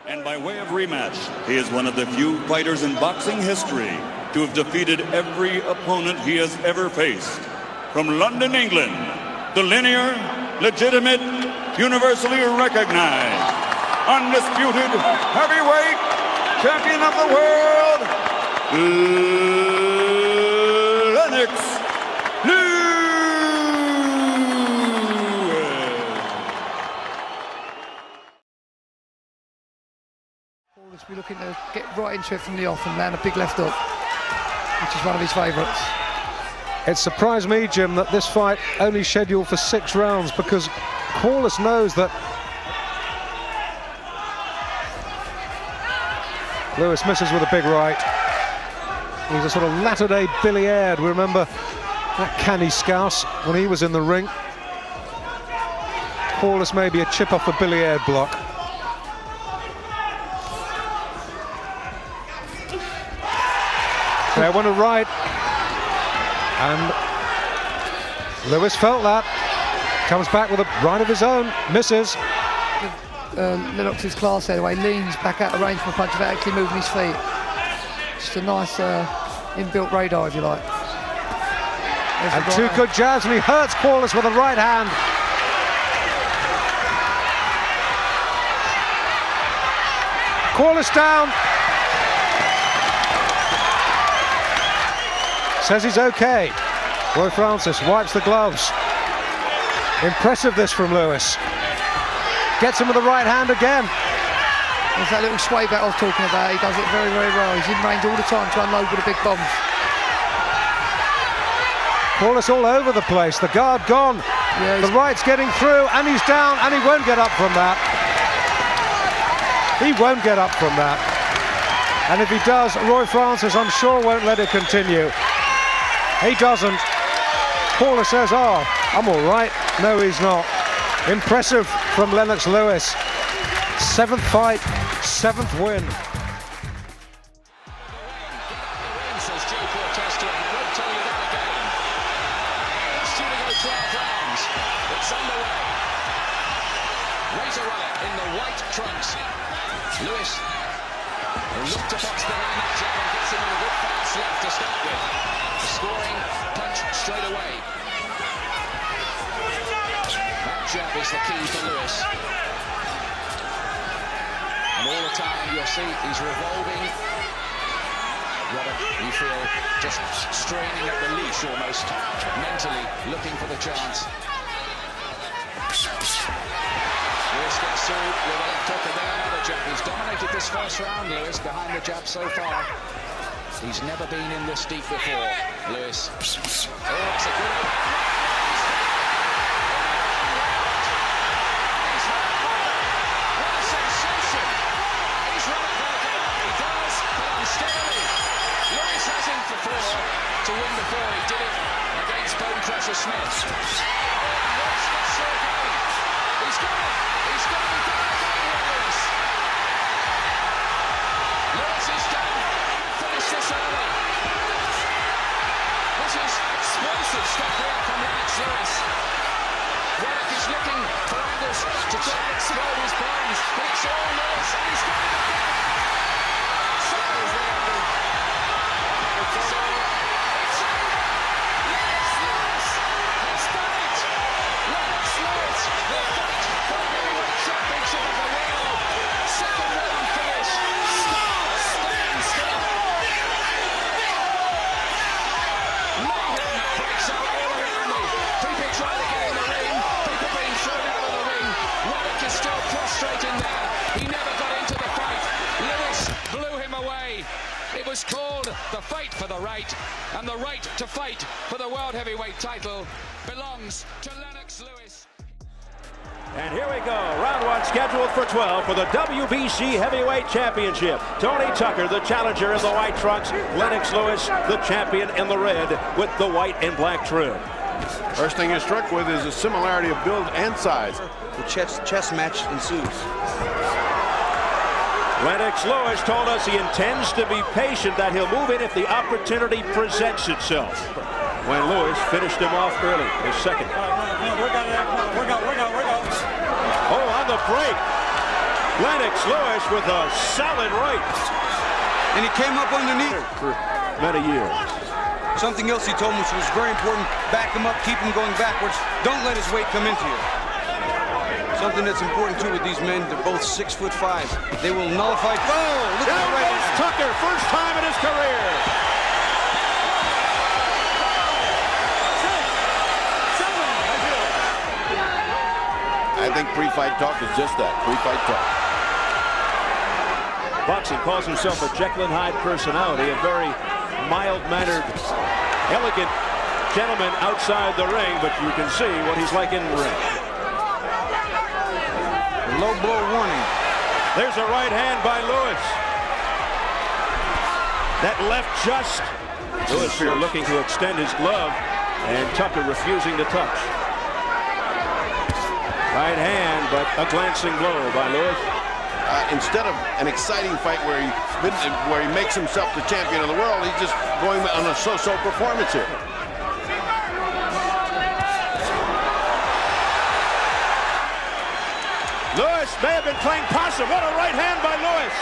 And by way of rematch, he is one of the few fighters in boxing history to have defeated every opponent he has ever faced. From London, England, the linear, legitimate, universally recognized, undisputed heavyweight champion of the world, Lennox Lewis. We'll be looking to get right into it from the off and land a big left hook, which is one of his favourites. It surprised me, Jim, that this fight only scheduled for 6 rounds, because QUARLESS knows that Lewis misses with a big right. He's a sort of latter-day Billy Aird. We remember that canny scouse when he was in the ring. QUARLESS may be a chip off the Billy Aird block. There went a right, and Lewis felt that. Comes back with a right of his own, misses. Lennox's class there, the way he leans back out of range from a punch without actually moving his feet. Just a nice inbuilt radar, if you like. And two good jabs, and he hurts QUARLESS with a right hand. QUARLESS down. Says he's okay. Roy Francis wipes the gloves. Impressive this from Lewis. Gets him with the right hand again. There's that little sway back I was talking about. He does it very, very well. He's in range all the time to unload with the big bombs. QUARLESS all over the place. The guard gone. Yeah, the right's getting through, and he's down, and he won't get up from that. He won't get up from that. And if he does, Roy Francis, I'm sure, won't let it continue. He doesn't. QUARLESS says, oh, I'm all right. No, he's not. Impressive from Lennox Lewis. 7th fight, 7th win. Lewis looked to box the Rahman jab and gets him with a good fast left to start with. A scoring punch straight away. That jab is the key for Lewis. And all the time you'll see he's revolving. Ruddock, you feel, just straining at the leash almost, mentally looking for the chance. Lewis gets through with a left hook and then another jab. He's dominated this first round, Lewis, behind the jab so far. He's never been in this deep before, Lewis. Oh, it's a good one. He's run what a sensation. He's run it like a he does, but unsteadily. Lewis has him for 4 to win before. He did it against Bone Crusher Smith. He's got it. He's got it done again, Lewis. Lewis is done. Finish this early. This is explosive stuff here from Lennox Lewis. Ruddock is looking for angles to try and explode his bones, but it's all Lewis, and he's got it again. So is there. It's all. It's all. Lennox Lewis has done it. Lennox Lewis will fight for the heavyweight championship of the world. 2nd round finish. Stand still. Mayhem breaks out all around me. People trying to get in the ring. People being thrown out of the ring. Ruddock is still prostrating there. He never got into the fight. Lewis blew him away. It was called the fight for the right, and the right to fight for the world heavyweight title belongs to Lennox Lewis. And here we go, round 1 scheduled for 12 for the WBC Heavyweight Championship. Tony Tucker, the challenger in the white trunks. Lennox Lewis, the champion in the red with the white and black trim. First thing you're struck with is a similarity of build and size. The chess match ensues. Lennox Lewis told us he intends to be patient, that he'll move in if the opportunity presents itself. When Lewis finished him off early, his second. Oh, on the break. Lennox Lewis with a solid right. And he came up underneath. For many years. Something else he told me, which was very important, back him up, keep him going backwards. Don't let his weight come into you. Something that's important too with these men, they're both 6'5". They will nullify. Oh, look at that right hand. Tucker, first time in his career. I think pre-fight talk is just that, pre-fight talk. Boxing calls himself a Jekyll and Hyde personality, a very mild-mannered, elegant gentleman outside the ring, but you can see what he's like in the ring. Low blow warning. There's a right hand by Lewis. That left just. Lewis here looking to extend his glove, and Tucker refusing to touch. Right hand, but a glancing blow by Lewis. Instead of an exciting fight where he makes himself the champion of the world, he's just going on a so-so performance here. Lewis may have been playing possum. What a right hand by Lewis.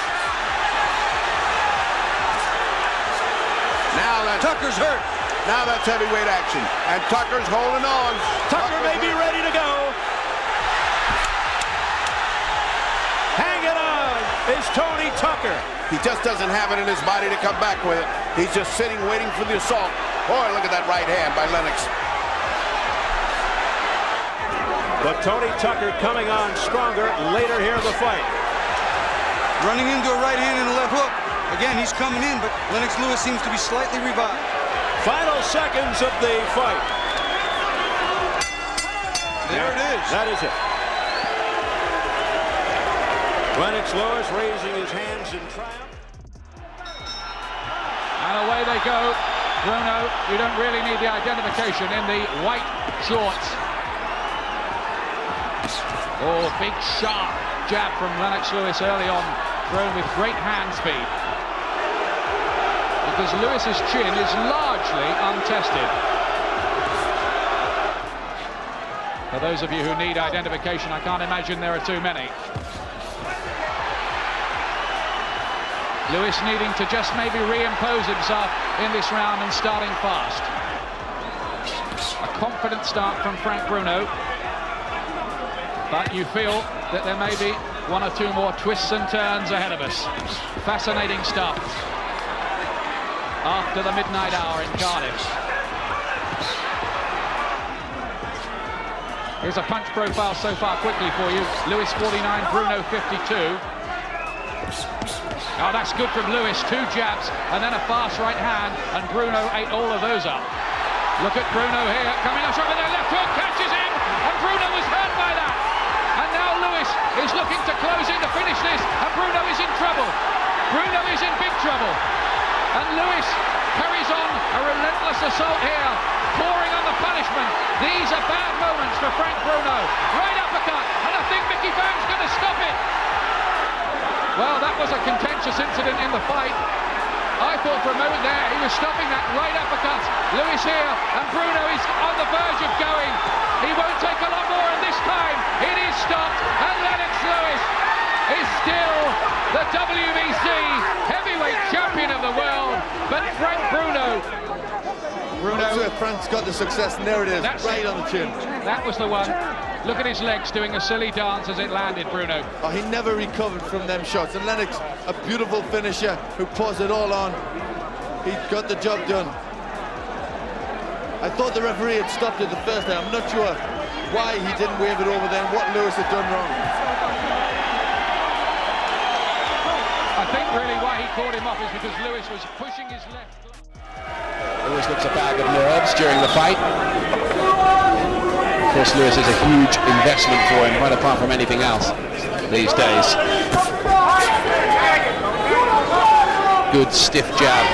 Now that's Tucker's hurt. Now that's heavyweight action, and Tucker's holding on. Tucker may be ready to go. Hanging on is Tony Tucker. He just doesn't have it in his body to come back with it. He's just sitting waiting for the assault. Boy, look at that right hand by Lennox. But Tony Tucker coming on stronger later here in the fight. Running into a right hand and a left hook. Again, he's coming in, but Lennox Lewis seems to be slightly revived. Final seconds of the fight. There it is. That is it. Lennox Lewis raising his hands in triumph. And away they go. Bruno, you don't really need the identification in the white shorts. Oh, big sharp jab from Lennox Lewis early on, thrown with great hand speed. Because Lewis's chin is largely untested. For those of you who need identification, I can't imagine there are too many. Lewis needing to just maybe reimpose himself in this round and starting fast. A confident start from Frank Bruno. But you feel that there may be one or two more twists and turns ahead of us. Fascinating stuff. After the midnight hour in Cardiff. Here's a punch profile so far quickly for you. Lewis 49, Bruno 52. Oh, that's good from Lewis. Two jabs and then a fast right hand, and Bruno ate all of those up. Look at Bruno here, coming up with their left hook, catches him, and Bruno was hurt by that. And now Lewis is looking to close in to finish this, and Bruno is in trouble. Bruno is in big trouble. And Lewis carries on a relentless assault here, pouring on the punishment. These are bad moments for Frank Bruno. Right uppercut, and I think Mickey Van's going to stop it. Well, that was a contentious incident in the fight. I thought for a moment there he was stopping that right uppercut. Lewis here, and Bruno is on the verge of going. He won't take a lot more, and this time it is stopped, and Lennox Lewis is still the WBC heavyweight champion of the world. But Frank Bruno. Frank's got the success, and there it is, right on the chin. That was the one. Look at his legs doing a silly dance as it landed, Bruno. Oh, he never recovered from them shots. And Lennox, a beautiful finisher who pours it all on. He got the job done. I thought the referee had stopped it the first time. I'm not sure why he didn't wave it over there and what Lewis had done wrong. I think really why he caught him off is because Lewis was pushing his left. Lewis looks a bag of nerves during the fight. Of course, Lewis is a huge investment for him, right apart from anything else these days. Good stiff jab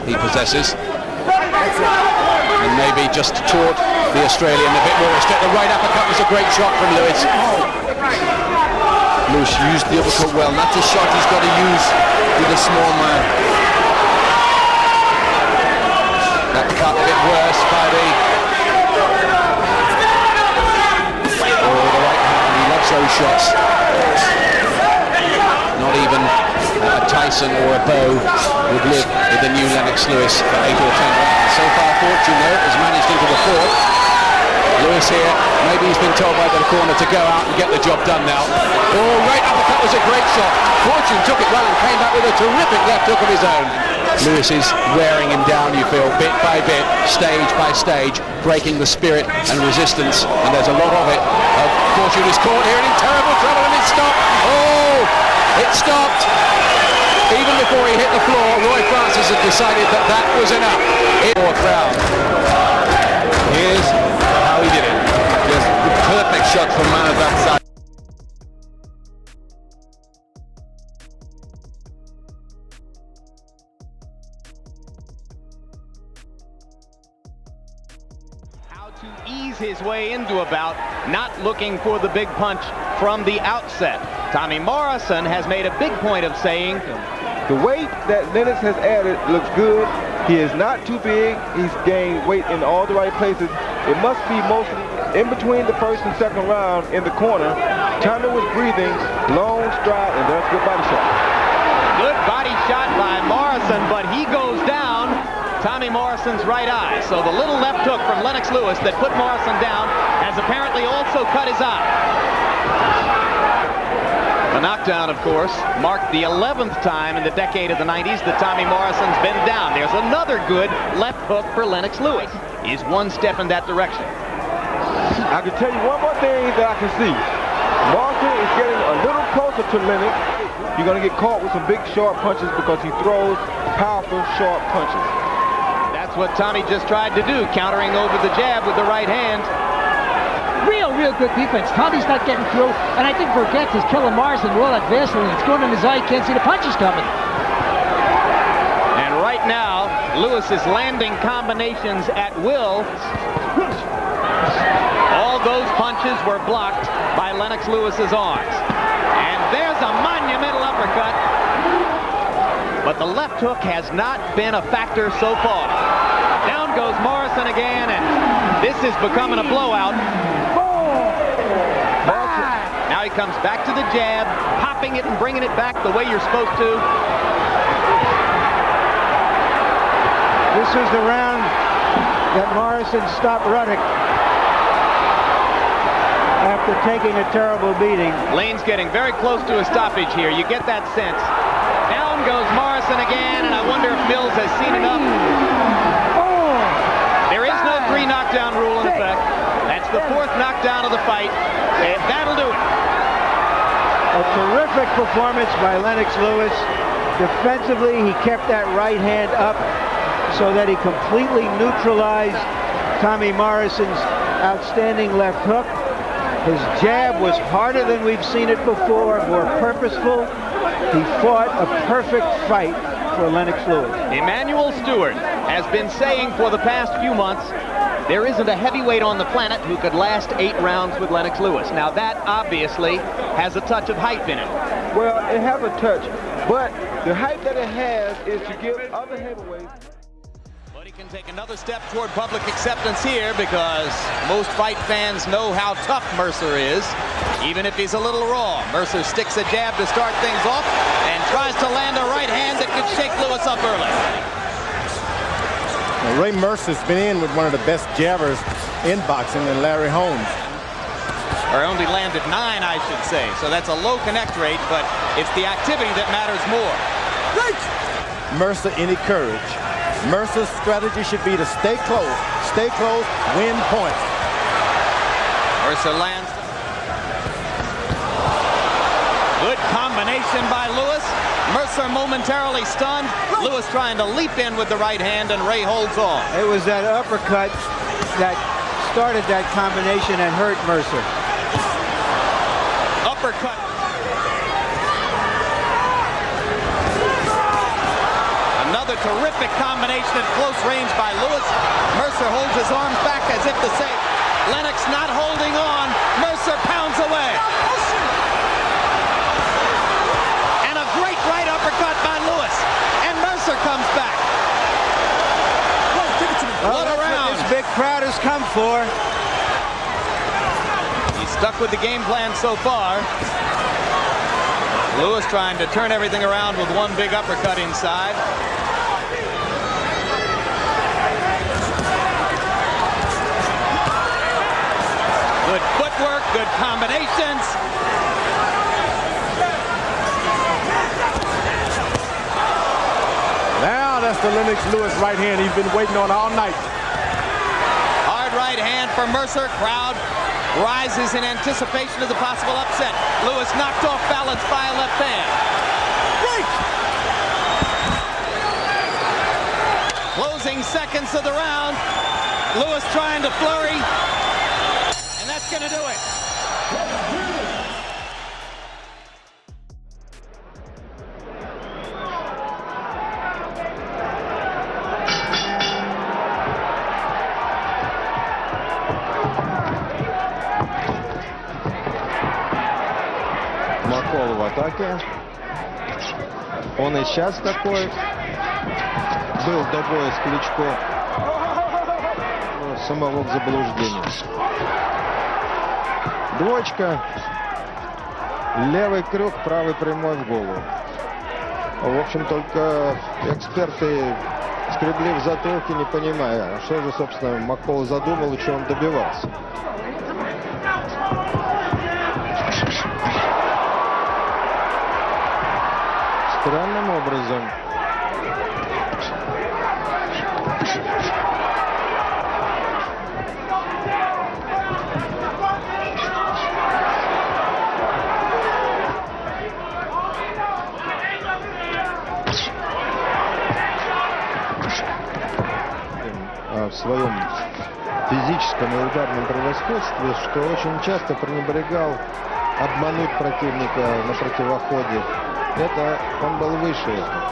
he possesses. And maybe just taught the Australian a bit more respect. The right uppercut was a great shot from Lewis. Lewis used the uppercut well, and that's a shot he's got to use with a small man. That cut a bit worse by the right hand. He loves those shots. Tyson or a Bo would live with the new Lennox Lewis for 8 or 10 rounds. So far, Fortune, though, has managed into the fourth. Lewis here, maybe he's been told by the corner to go out and get the job done now. Oh, right uppercut was a great shot. Fortune took it well and came back with a terrific left hook of his own. Lewis is wearing him down, you feel, bit by bit, stage by stage, breaking the spirit and resistance, and there's a lot of it. Fortune is caught here and in terrible trouble, and it stopped. Oh, it stopped. Even before he hit the floor, Roy Francis had decided that that was enough. For a crowd. Here's how he did it. Just the perfect shot from man of that side. How to ease his way into a bout, not looking for the big punch from the outset. Tommy Morrison has made a big point of saying, the weight that Lennox has added looks good. He is not too big. He's gained weight in all the right places. It must be mostly in between the first and second round in the corner. Tommy was breathing, long stride, and that's a good body shot. Good body shot by Morrison, but he goes down. Tommy Morrison's right eye. So the little left hook from Lennox Lewis that put Morrison down has apparently also cut his eye. The knockdown, of course, marked the 11th time in the decade of the 90s that Tommy Morrison's been down. There's another good left hook for Lennox Lewis. He's one step in that direction. I can tell you one more thing that I can see. Morrison is getting a little closer to Lennox. You're going to get caught with some big, sharp punches because he throws powerful, sharp punches. That's what Tommy just tried to do, countering over the jab with the right hand. Real good defense. Tommy's not getting through, and I think forgets he's killing Morrison with all that Vaseline. It's going in his eye, can't see the punches coming. And right now, Lewis is landing combinations at will. All those punches were blocked by Lennox Lewis's arms. And there's a monumental uppercut. But the left hook has not been a factor so far. Down goes Morrison again, and this is becoming a blowout. Now he comes back to the jab, popping it and bringing it back the way you're supposed to. This is the round that Morrison stopped Ruddock after taking a terrible beating. Lane's getting very close to a stoppage here. You get that sense. Down goes Morrison again, and I wonder if Mills has seen enough. There is no 3 knockdown rule in effect. That's the 4th knockdown of the fight. And that'll do it. A terrific performance by Lennox Lewis. Defensively, he kept that right hand up so that he completely neutralized Tommy Morrison's outstanding left hook. His jab was harder than we've seen it before, more purposeful. He fought a perfect fight for Lennox Lewis. Emmanuel Stewart has been saying for the past few months, there isn't a heavyweight on the planet who could last 8 rounds with Lennox Lewis. Now that obviously has a touch of hype in it. Well, it has a touch, but the hype that it has is to give other heavyweights. But he can take another step toward public acceptance here because most fight fans know how tough Mercer is, even if he's a little raw. Mercer sticks a jab to start things off and tries to land a right hand that could shake Lewis up early. Well, Ray Mercer's been in with one of the best jabbers in boxing than Larry Holmes. Or only landed 9, I should say. So that's a low connect rate, but it's the activity that matters more. Mercer any courage. Mercer's strategy should be to stay close, win points. Mercer lands. Good combination by Lewis. Mercer momentarily stunned. Lewis trying to leap in with the right hand, and Ray holds on. It was that uppercut that started that combination and hurt Mercer. Uppercut. Another terrific combination at close range by Lewis. Mercer holds his arms back as if to say, Lennox not holding on. Mercer pounds away. And a great right uppercut by Lewis. And Mercer comes back. What a round. This big crowd has come for. He's stuck with the game plan so far. Lewis trying to turn everything around with one big uppercut inside. Good footwork, good combinations. Now that's the Lennox Lewis right hand he's been waiting on all night. Hard right hand for Mercer. Crowd rises in anticipation of the possible upset. Lewis knocked off balance by a left hand. Right. Closing seconds of the round. Lewis trying to flurry. And that's going to do it. Макол в атаке. Он и сейчас такой. Был до боя с Кличко. Самого в заблуждении. Двоечка. Левый крюк, правый прямой в голову. В общем, только эксперты скребли в затылке, не понимая, что же, собственно, Макол задумал и что он добивался. Странным образом. В своем физическом и ударном превосходстве, что очень часто пренебрегал обмануть противника на противоходе. Это он был выше этого.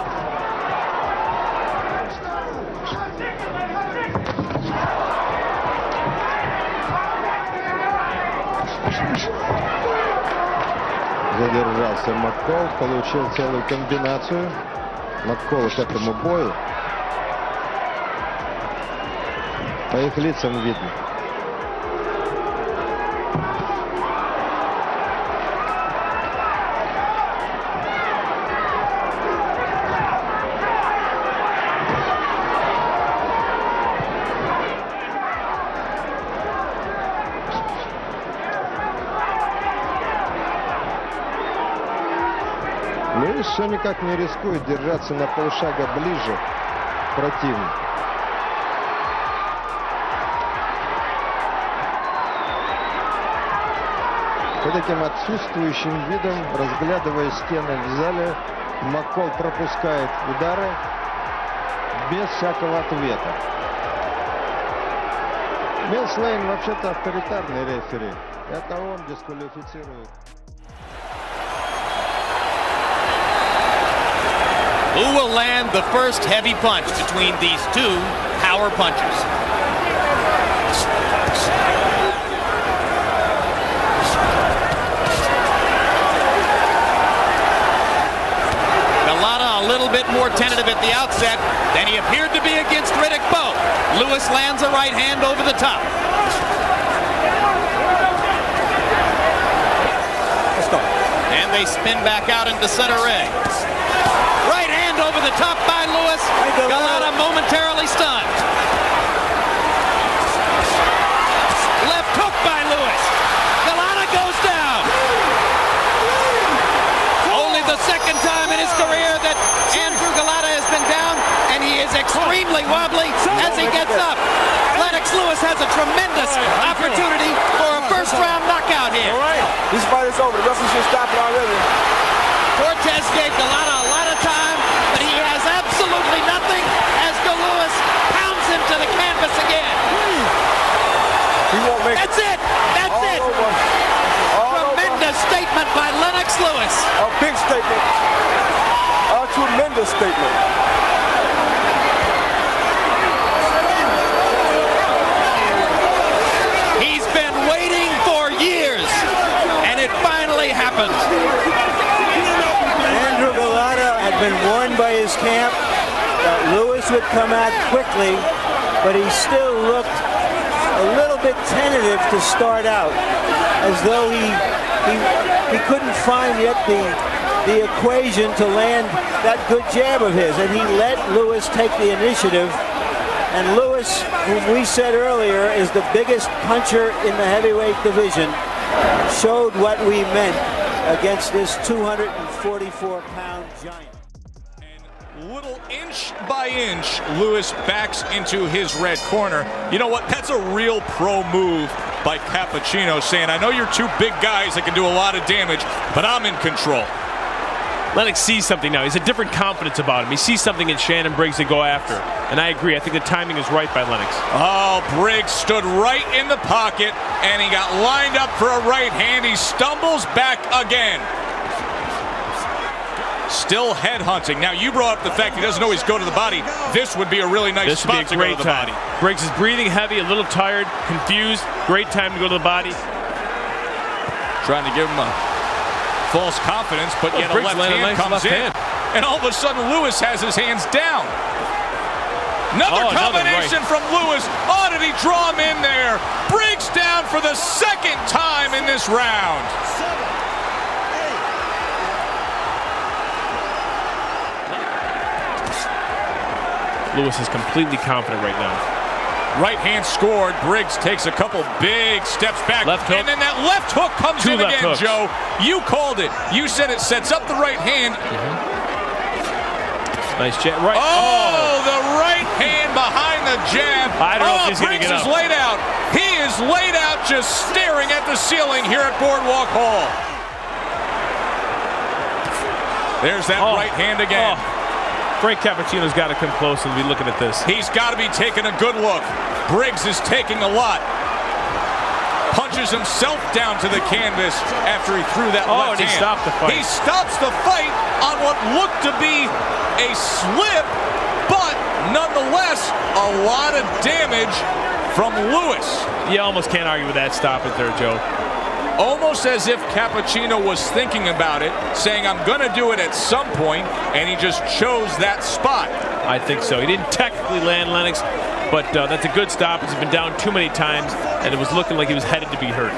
Задержался Маккол, получил целую комбинацию. Маккол к этому бою. По их лицам видно. Льюис все никак не рискует держаться на полшага ближе к противнику. С таким отсутствующим видом, разглядывая стены в зале, Маккол пропускает удары без всякого ответа. Милс Лейн вообще-то авторитарный рефери. Это он дисквалифицирует. Who will land the first heavy punch between these two power punchers? Golota a little bit more tentative at the outset than he appeared to be against Riddick Bowe. Lewis lands a right hand over the top. Let's go. And they spin back out into center ring. Right hand over the top by Lewis. Golota momentarily stunned. Left hook by Lewis. Golota goes down. Only the second time in his career that Andrew Golota has been down, and he is extremely wobbly as he gets up. Lennox Lewis has a tremendous opportunity for a first-round knockout here. All right. This fight is over. The referee should stop it already. Cortez gave Golota a lot of time, but he has absolutely nothing as Lewis pounds him to the canvas again. He won't make That's it. That's all it. Over. Tremendous statement by Lennox Lewis. A big statement. A tremendous statement. He's been waiting for years, and it finally happened. Andrew Golota had been warned by his camp that Lewis would come out quickly, but he still looked a little bit tentative to start out, as though he couldn't find yet the the equation to land that good jab of his, and he let Lewis take the initiative. And Lewis, whom we said earlier is the biggest puncher in the heavyweight division, showed what we meant against this 244-pound giant. Little inch by inch, Lewis backs into his red corner. You know what? That's a real pro move by Cappuccino, saying, I know you're two big guys that can do a lot of damage, but I'm in control. Lennox sees something now. He's a different confidence about him. He sees something in Shannon Briggs to go after. And I agree. I think the timing is right by Lennox. Oh, Briggs stood right in the pocket, and he got lined up for a right hand. He stumbles back again. Still head hunting. Now, you brought up the fact he doesn't always go to the body. This would be a really nice spot to go to the body. Briggs is breathing heavy, a little tired, confused. Great time to go to the body. Trying to give him a false confidence, but yet a left hand comes in. And all of a sudden, Lewis has his hands down. Another combination from Lewis. Oh, did he draw him in there? Briggs down for the second time in this round. Lewis is completely confident right now. Right hand scored. Briggs takes a couple big steps back. Left hook. And then that left hook comes in again, Joe. You called it. You said it sets up the right hand. Nice jab. Right. Oh, the right hand behind the jab. I don't know if he's going to get Briggs up. is laid out. He is laid out just staring at the ceiling here at Boardwalk Hall. There's that right hand again. Frank Cappuccino's got to come close and be looking at this. He's got to be taking a good look. Briggs is taking a lot. Punches himself down to the canvas after he threw that left hand. And he stopped the fight. He stops the fight on what looked to be a slip, but nonetheless, a lot of damage from Lewis. You almost can't argue with that stop it there, Joe. Almost as if Cappuccino was thinking about it, saying, I'm going to do it at some point, and he just chose that spot. I think so. He didn't technically land Lennox, but that's a good stop. He's been down too many times, and it was looking like he was headed to be hurt.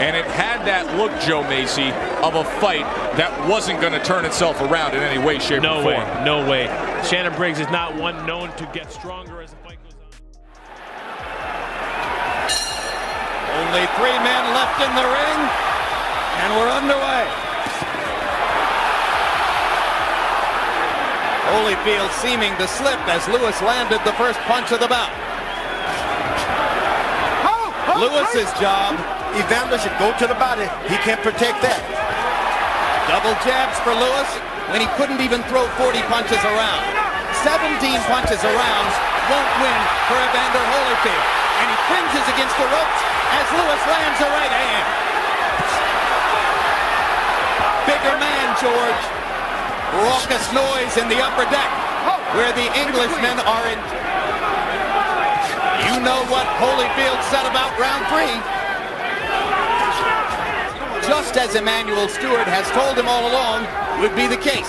And it had that look, Joe Macy, of a fight that wasn't going to turn itself around in any way, shape, or form. No way. Shannon Briggs is not one known to get stronger as the fight goes on. Only 3 men left in the ring, and we're underway. Holyfield seeming to slip as Lewis landed the first punch of the bout. Lewis's job. Evander should go to the body. He can't protect that. Double jabs for Lewis when he couldn't even throw 40 punches around. 17 punches around won't win for Evander Holyfield. And he cringes against the ropes as Lewis lands a right hand. Bigger man, George. Raucous noise in the upper deck where the Englishmen are in. You know what Holyfield said about round 3. Just as Emmanuel Stewart has told him all along would be the case.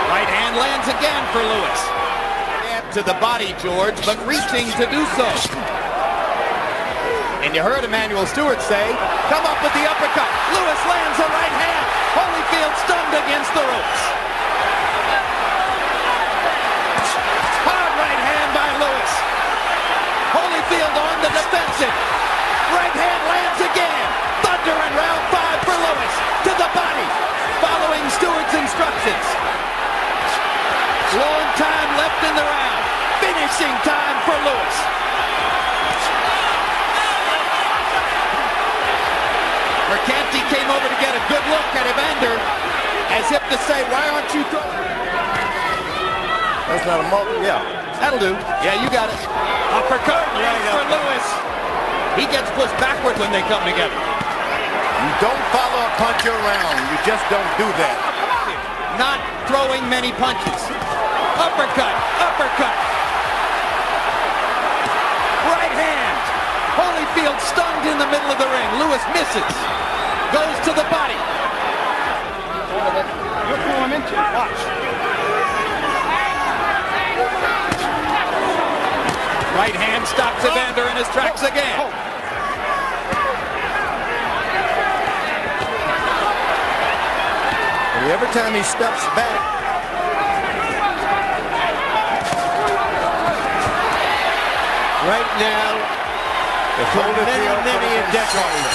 Right hand lands again for Lewis. To the body, George, but reaching to do so. And you heard Emmanuel Stewart say, come up with the uppercut. Lewis lands a right hand. Holyfield stunned against the ropes. Hard right hand by Lewis. Holyfield on the defensive. Right hand lands again. Thunder in round 5 for Lewis. To the body, following Stewart's instructions. Long time left in the round. Finishing time for Lewis. Mercanti came over to get a good look at Evander, as if to say, why aren't you throwing? That's not a multi, yeah. That'll do. Yeah, you got it. Uppercut for Lewis. He gets pushed backward when they come together. You don't follow a puncher around. You just don't do that. Not throwing many punches. Uppercut, uppercut. Right hand. Holyfield stunned in the middle of the ring. Lewis misses. Goes to the body. You'll throw him into it. Watch. Right hand stops Evander in his tracks again. Every time he steps back. Right now, for many a decade.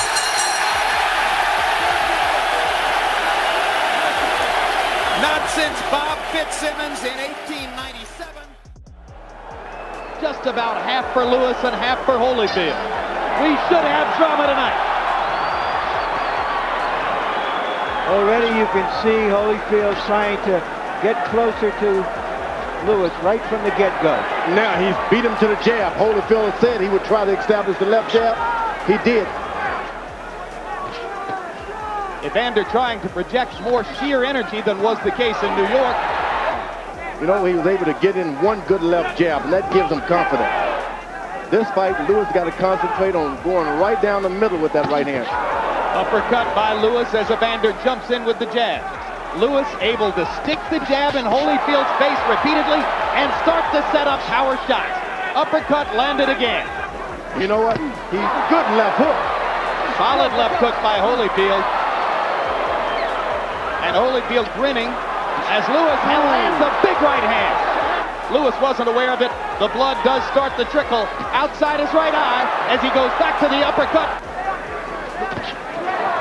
Not since Bob Fitzsimmons in 1897. Just about half for Lewis and half for Holyfield. We should have drama tonight. Already you can see Holyfield trying to get closer to Lewis right from the get-go. Now he's beat him to the jab. Holyfield said he would try to establish the left jab. He did. Evander trying to project more sheer energy than was the case in New York. You know, he was able to get in one good left jab, and that gives him confidence. This fight, Lewis got to concentrate on going right down the middle with that right hand. Uppercut by Lewis as Evander jumps in with the jab. Lewis able to stick the jab in Holyfield's face repeatedly and start to set up power shots. Uppercut landed again. You know what? He's good left hook. Solid left hook by Holyfield. And Holyfield grinning as Lewis lands a big right hand. Lewis wasn't aware of it. The blood does start to trickle outside his right eye as he goes back to the uppercut.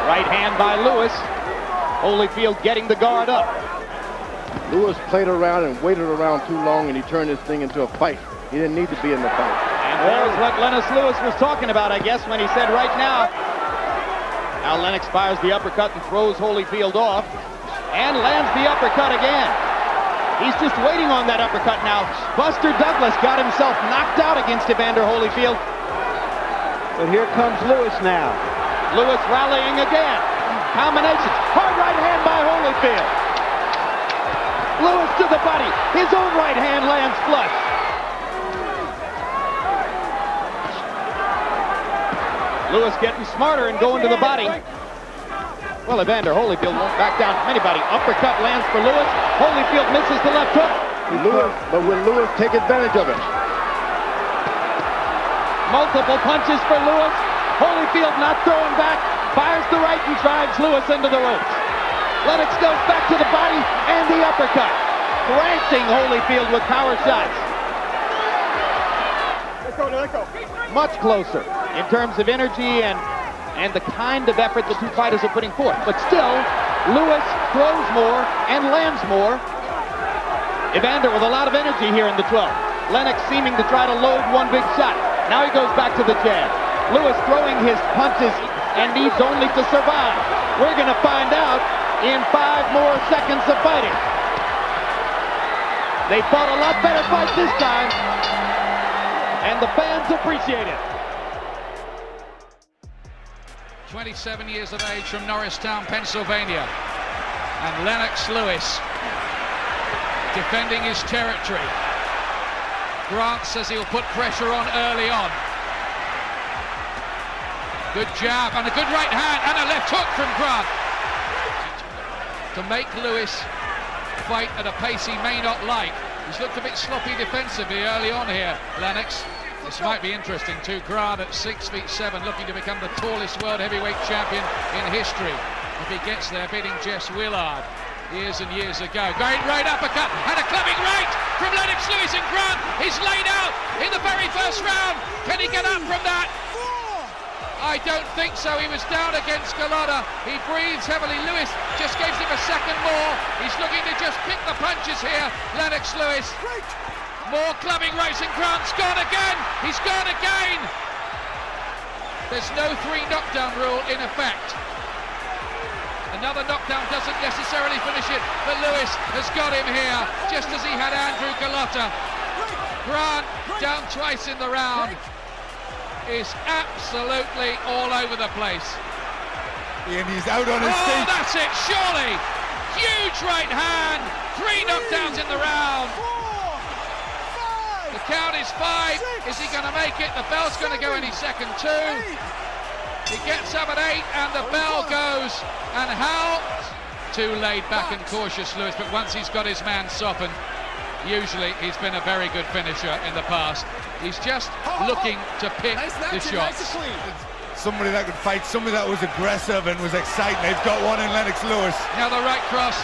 Right hand by Lewis. Holyfield getting the guard up. Lewis played around and waited around too long, and he turned this thing into a fight. He didn't need to be in the fight. And there's what Lennox Lewis was talking about, I guess, when he said right now. Now Lennox fires the uppercut and throws Holyfield off. And lands the uppercut again. He's just waiting on that uppercut now. Buster Douglas got himself knocked out against Evander Holyfield. But here comes Lewis now. Lewis rallying again. Combinations. Hard right hand by Holyfield. Lewis to the body. His own right hand lands flush. Lewis getting smarter and going to the body. Well, Evander Holyfield won't back down from anybody. Uppercut lands for Lewis. Holyfield misses the left hook. But will Lewis take advantage of it? Multiple punches for Lewis. Holyfield not throwing back. Fires the right and drives Lewis into the ropes. Lennox goes back to the body and the uppercut. Thrashing Holyfield with power shots. Much closer in terms of energy and the kind of effort the two fighters are putting forth. But still, Lewis throws more and lands more. Evander with a lot of energy here in the 12th. Lennox seeming to try to load one big shot. Now he goes back to the jab. Lewis throwing his punches and needs only to survive. We're going to find out in 5 more seconds of fighting. They fought a lot better fight this time, and the fans appreciate it. 27 years of age from Norristown, Pennsylvania. And Lennox Lewis defending his territory. Grant says he'll put pressure on early on. Good jab and a good right hand and a left hook from Grant. To make Lewis fight at a pace he may not like. He's looked a bit sloppy defensively early on here, Lennox. This might be interesting too. Grant at 6'7", looking to become the tallest world heavyweight champion in history. If he gets there, beating Jess Willard years and years ago. Going right uppercut and a clubbing right from Lennox Lewis, and Grant is laid out in the very first round. Can he get up from that? I don't think so. He was down against GOLOTA. He breathes heavily. Lewis just gives him a second more. He's looking to just pick the punches here, Lennox Lewis. More clubbing rights, and Grant's gone again. He's gone again. There's no 3 knockdown rule in effect. Another knockdown doesn't necessarily finish it, but Lewis has got him here, just as he had Andrew GOLOTA. Grant, down twice in the round, is absolutely all over the place. And he's out on his feet. Oh, that's it, surely. Huge right hand. 3 knockdowns in the round. The count is 5. Is he going to make it? The bell's going to go any second too. He gets up at 8 and the bell goes. And how? Too laid back and cautious, Lewis, but once he's got his man softened, usually he's been a very good finisher in the past. He's just looking to pick the shots. somebody that could fight, somebody that was aggressive and was exciting. They've got one in Lennox Lewis. Now the right cross.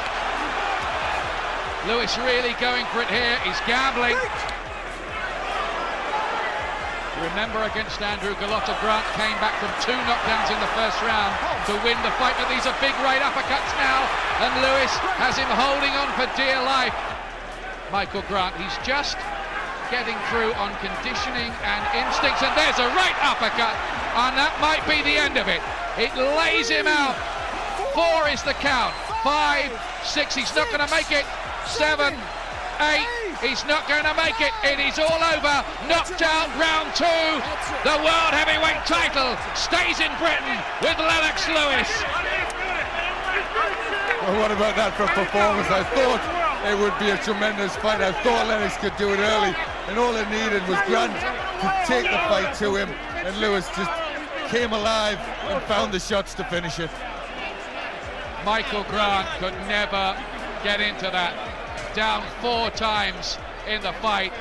Lewis really going for it here. He's gambling. Remember, against Andrew GOLOTA, Grant came back from 2 knockdowns in the first round to win the fight, but these are big right uppercuts now, and Lewis has him holding on for dear life. Michael Grant, he's just getting through on conditioning and instincts, and there's a right uppercut, and that might be the end of it. It lays him out. 4 is the count. 5, 6, he's not going to make it. 7, 8, he's not going to make it. It is all over. Knocked out round 2. The World Heavyweight title stays in Britain with Lennox Lewis. Well, what about that for performance? I thought it would be a tremendous fight. I thought Lennox could do it early, and all it needed was Grant to take the fight to him, and Lewis just came alive and found the shots to finish it. Michael Grant could never get into that. Down 4 times in the fight,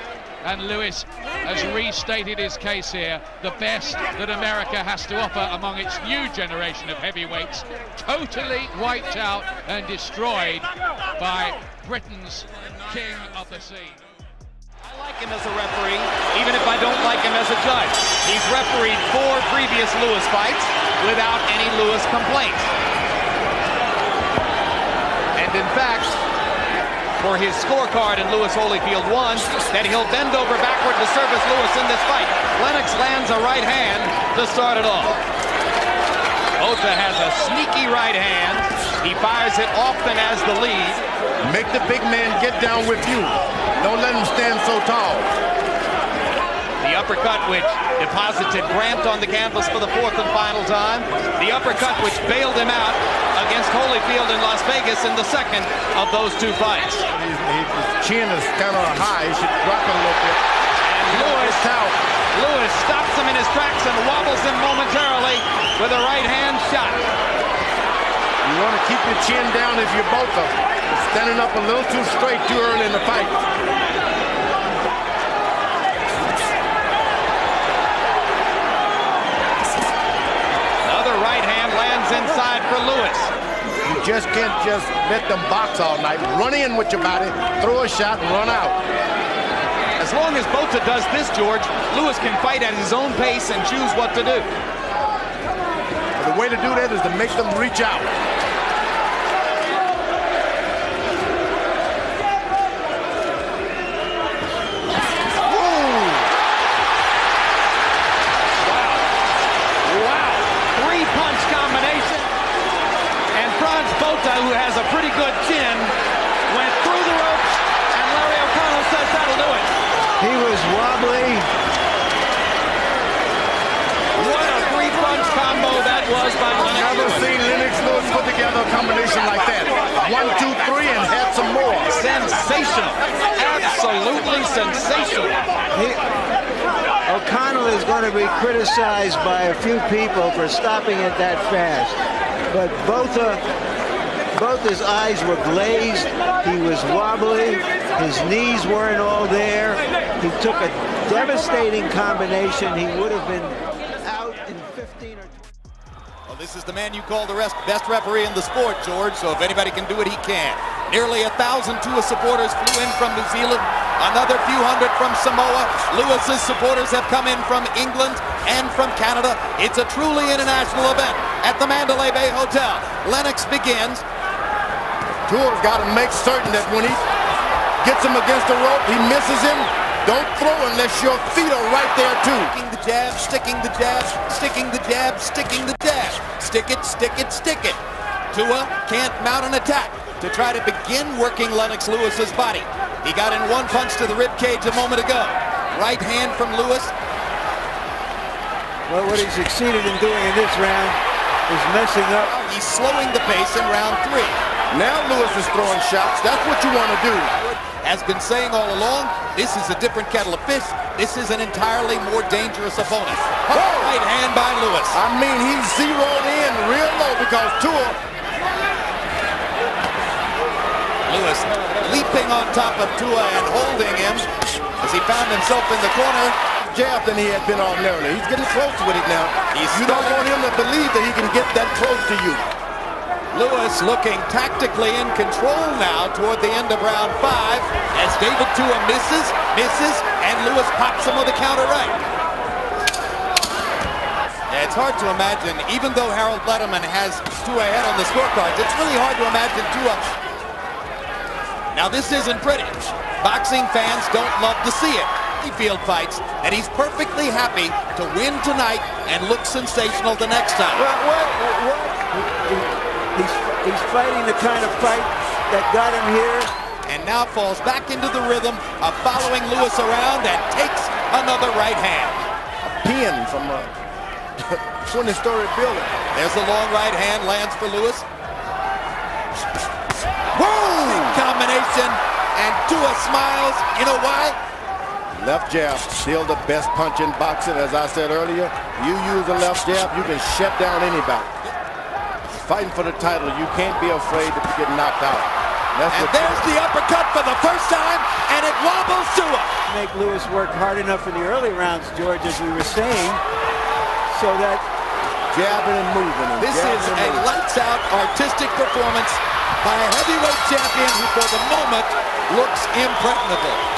and Lewis has restated his case here. The best that America has to offer among its new generation of heavyweights, totally wiped out and destroyed by Britain's King of the Sea. I like him as a referee, even if I don't like him as a judge. He's refereed 4 previous Lewis fights without any Lewis complaints. And in fact, for his scorecard in Lewis Holyfield 1, that he'll bend over backward to service Lewis in this fight. Lennox lands a right hand to start it off. BOTHA has a sneaky right hand. He fires it often as the lead. Make the big man get down with you. Don't let him stand so tall. The uppercut which deposited Grant on the canvas for the 4th and final time. The uppercut which bailed him out against Holyfield in Las Vegas in the 2nd of those 2 fights. His chin is kind of high. He should drop it a little bit. And Lewis stops him in his tracks and wobbles him momentarily with a right hand shot. You want to keep your chin down if you're BOTHA. Standing up a little too straight too early in the fight. Another right hand lands inside for Lewis. You just can't just let them box all night. Run in with your body, throw a shot, and run out. As long as BOTHA does this, George, Lewis can fight at his own pace and choose what to do. The way to do that is to make them reach out. BOTHA, who has a pretty good chin, went through the ropes, and Larry O'Connell says that'll do it. He was wobbly. What a 3-punch combo that was by Lennox. Never seen Lennox Lewis put together a combination like that. 1, 2, 3, and had some more. Sensational. Absolutely sensational. O'Connell is going to be criticized by a few people for stopping it that fast. But BOTHA's eyes were glazed. He was wobbly. His knees weren't all there. He took a devastating combination. He would have been out in 15 or 20. Well, this is the man you call the best referee in the sport, George. So if anybody can do it, he can. Nearly 1,000 TUA supporters flew in from New Zealand. Another few hundred from Samoa. Lewis's supporters have come in from England and from Canada. It's a truly international event at the Mandalay Bay Hotel. Lennox begins. TUA's got to make certain that when he gets him against the rope, he misses him. Don't throw unless your feet are right there too. Sticking the jab, sticking the jab, sticking the jab, sticking the jab. Stick it, stick it, stick it. TUA can't mount an attack to try to begin working Lennox Lewis's body. He got in 1 punch to the rib cage a moment ago. Right hand from Lewis. Well, what he succeeded in doing in this round is messing up. He's slowing the pace in round 3. Now Lewis is throwing shots. That's what you want to do. Has been saying all along, this is a different kettle of fish. This is an entirely more dangerous opponent. Right hand by Lewis. I mean, he's zeroed in real low because TUA. Lewis leaping on top of TUA and holding him as he found himself in the corner. jab than he had been ordinarily. He's getting close with it now. You don't want him to believe that he can get that close to you. Lewis looking tactically in control now toward the end of round 5 as David Tua misses, and Lewis pops him with a counter right. Yeah, it's hard to imagine, even though Harold Letterman has Tua ahead on the scorecards, it's really hard to imagine Tua. Now this isn't pretty. Boxing fans don't love to see it. Holyfield fights, and he's perfectly happy to win tonight and look sensational the next time. He's fighting the kind of fight that got him here. And now falls back into the rhythm of following Lewis around and takes another right hand. A pin from a 20-story building. There's the long right hand, lands for Lewis. Whoa! Big combination, and Tua smiles. You know why? Left jab, still the best punch in boxing. As I said earlier, you use a left jab, you can shut down anybody. Fighting for the title, you can't be afraid to get knocked out. And there's the uppercut for the first time, and it wobbles Tua. Make Lewis work hard enough in the early rounds, George, as we were saying, so that jabbing and moving. This is a lights-out artistic performance by a heavyweight champion who, for the moment, looks impregnable.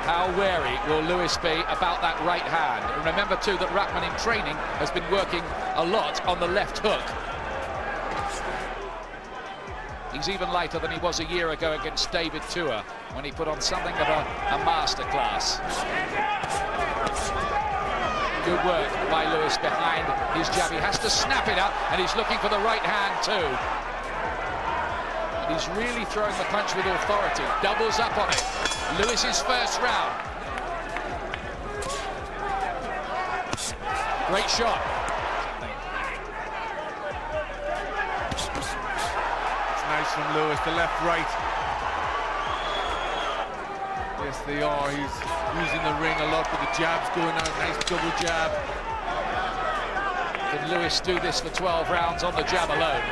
How wary will Lewis be about that right hand? And remember too that RAHMAN in training has been working a lot on the left hook. He's even lighter than he was a year ago against David Tua when he put on something of a masterclass. Good work by Lewis behind his jab. He has to snap it up, and he's looking for the right hand too. He's really throwing the punch with authority. Doubles up on it. Lewis's first round. Great shot. It's nice from Lewis, the left, right. Yes, they are. He's using the ring a lot with the jabs going out. Nice double jab. Can Lewis do this for 12 rounds on the jab alone?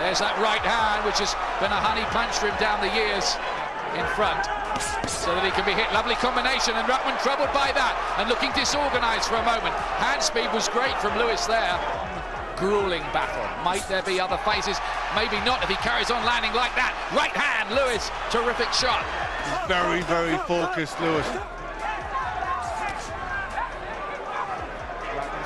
There's that right hand, which has been a honey punch for him down the years in front, so that he can be hit. Lovely combination, and RAHMAN troubled by that and looking disorganized for a moment. Hand speed was great from Lewis there. Grueling battle. Might there be other phases? Maybe not if he carries on landing like that. Right hand, Lewis, terrific shot. Very, very focused, Lewis.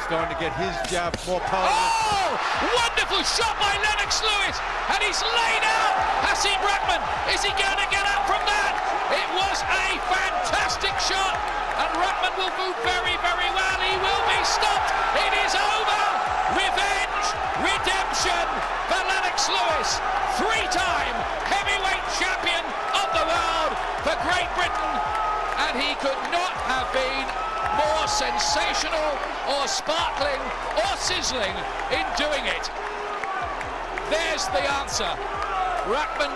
Starting to get his jab more powerful. Oh! Wonderful shot by Lennox Lewis, and he's laid out Hasim RAHMAN. Is he going to get up from that? It was a fantastic shot, and RAHMAN will do very, very well. He will be stopped. It is over. Revenge, redemption for Lennox Lewis, 3-time heavyweight champion of the world for Great Britain, and he could not have been more sensational or sparkling or sizzling in doing it. There's the answer. RAHMAN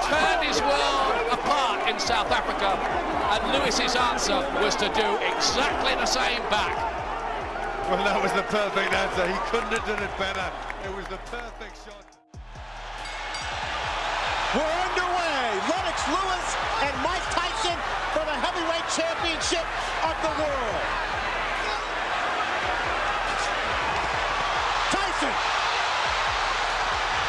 turned his world apart in South Africa, and Lewis's answer was to do exactly the same back. Well, that was the perfect answer. He couldn't have done it better. It was the perfect shot. We're underway. Lennox Lewis and Mike Tyson for the heavyweight championship of the world. Tyson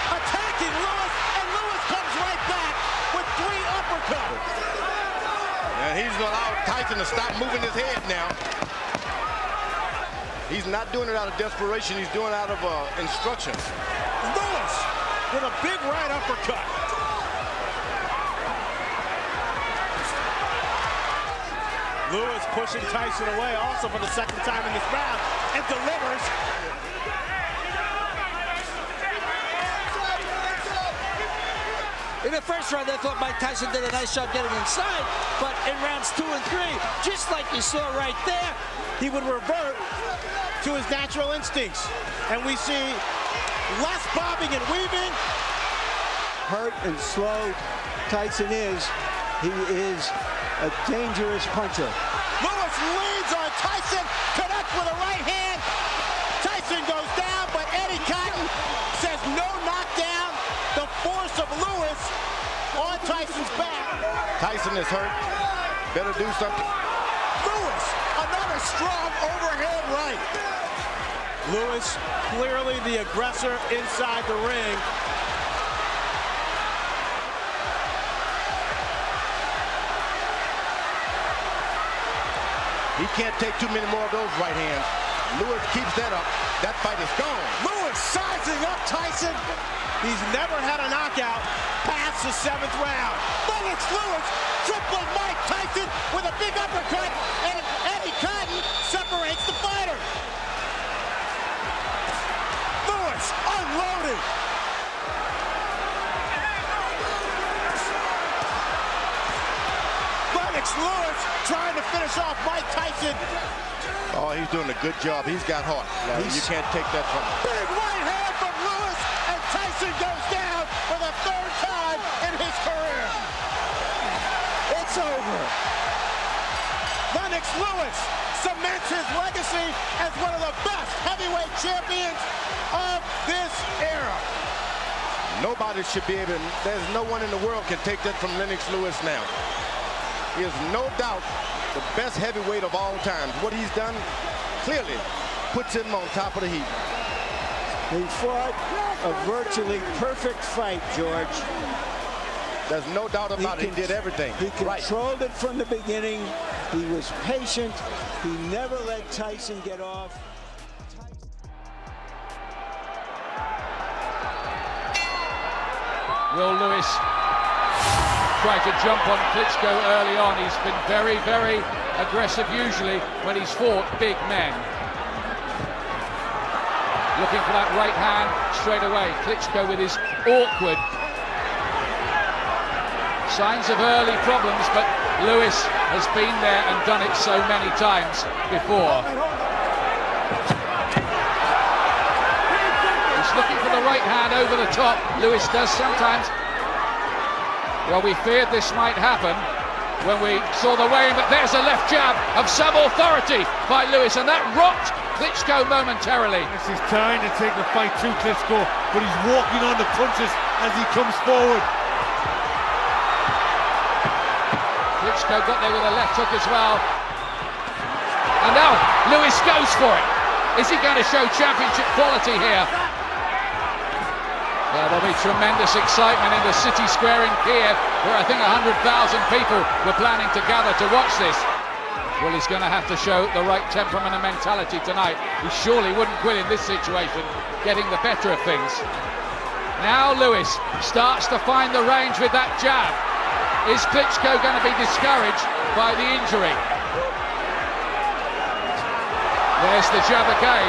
attacking Lewis, and Lewis comes right back with 3 uppercuts. And he's going to allow Tyson to stop moving his head now. He's not doing it out of desperation. He's doing it out of instruction. Lewis with a big right uppercut. Lewis pushing Tyson away also for the second time in this round and delivers. In the first round, I thought Mike Tyson did a nice job getting inside, but in rounds 2 and 3, just like you saw right there, he would revert to his natural instincts. And we see less bobbing and weaving. Hurt and slow Tyson is, he is a dangerous puncher. Lewis leads on Tyson, connects with a right hand. Tyson goes down, but Eddie Cotton says no knockdown. The force of Lewis Lewis on Tyson's back. Tyson is hurt. Better do something. Lewis, another strong overhead right. Lewis, clearly the aggressor inside the ring. He can't take too many more of those right hands. Lewis keeps that up. That fight is gone. Lewis sizing up Tyson. He's never had a knockout past the 7th round. Lennox Lewis tripling Mike Tyson with a big uppercut, and Eddie Cotton separates the fighter. Lewis unloaded. Lennox Lewis trying to finish off Mike Tyson. Oh, he's doing a good job. He's got heart. You can't take that from him. Big right hand from Lewis, and Tyson goes down for the 3rd time in his career. It's over. Lennox Lewis cements his legacy as one of the best heavyweight champions of this era. Nobody should be able to, there's no one in the world can take that from Lennox Lewis now. He is no doubt the best heavyweight of all time. What he's done clearly puts him on top of the heap. He fought a virtually perfect fight, George. There's no doubt about it. He did everything. He controlled it from the beginning. He was patient. He never let Tyson get off. Will Lewis try to jump on Klitschko early on? He's been very, very aggressive usually when he's fought big men. Looking for that right hand straight away. Klitschko with his awkward signs of early problems, but Lewis has been there and done it so many times before. He's looking for the right hand over the top. Lewis does sometimes. Well, we feared this might happen when we saw the weigh-in, but there's a left jab of some authority by Lewis, and that rocked Klitschko momentarily. This is trying to take the fight to Klitschko, but he's walking on the punches as he comes forward. Klitschko got there with a left hook as well. And now Lewis goes for it. Is he going to show championship quality here? Yeah, there'll be tremendous excitement in the city square in Kiev, where I think 100,000 people were planning to gather to watch this. Well, he's going to have to show the right temperament and mentality tonight. He surely wouldn't quit in this situation, getting the better of things. Now Lewis starts to find the range with that jab. Is Klitschko going to be discouraged by the injury? There's the jab again.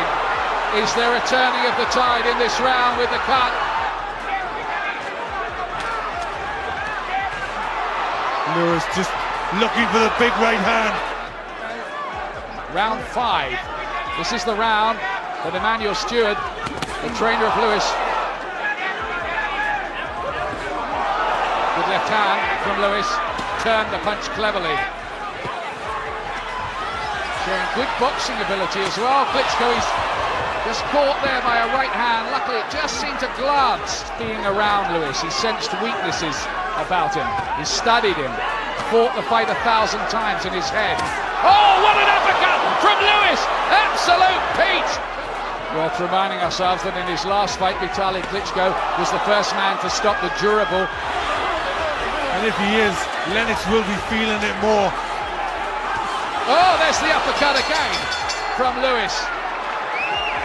Is there a turning of the tide in this round with the cut? Lewis just looking for the big right hand. Round 5. This is the round that Emmanuel Stewart, the trainer of Lewis, with left hand from Lewis, turned the punch cleverly. Showing good boxing ability as well. Klitschko is just caught there by a right hand. Luckily it just seemed to glance being around Lewis. He sensed weaknesses about him. He studied him. Fought the fight 1,000 times in his head. Oh, what an uppercut from Lewis! Absolute peach! Worth reminding ourselves that in his last fight, Vitali Klitschko was the first man to stop the durable. And if he is, Lennox will be feeling it more. Oh, there's the uppercut again from Lewis,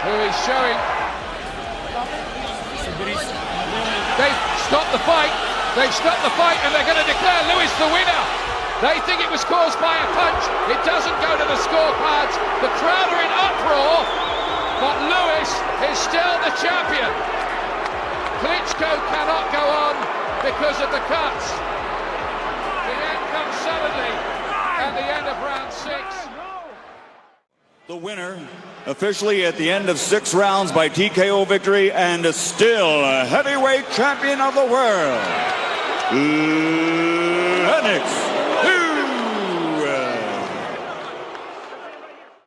who is showing. They've stopped the fight. They've stopped the fight, and they're going to declare Lewis the winner. They think it was caused by a punch. It doesn't go to the scorecards. The crowd are in uproar, but Lewis is still the champion. Klitschko cannot go on because of the cuts. The end comes suddenly, and the end of round 6. The winner, officially at the end of 6 rounds by TKO victory, and still a heavyweight champion of the world, Lennox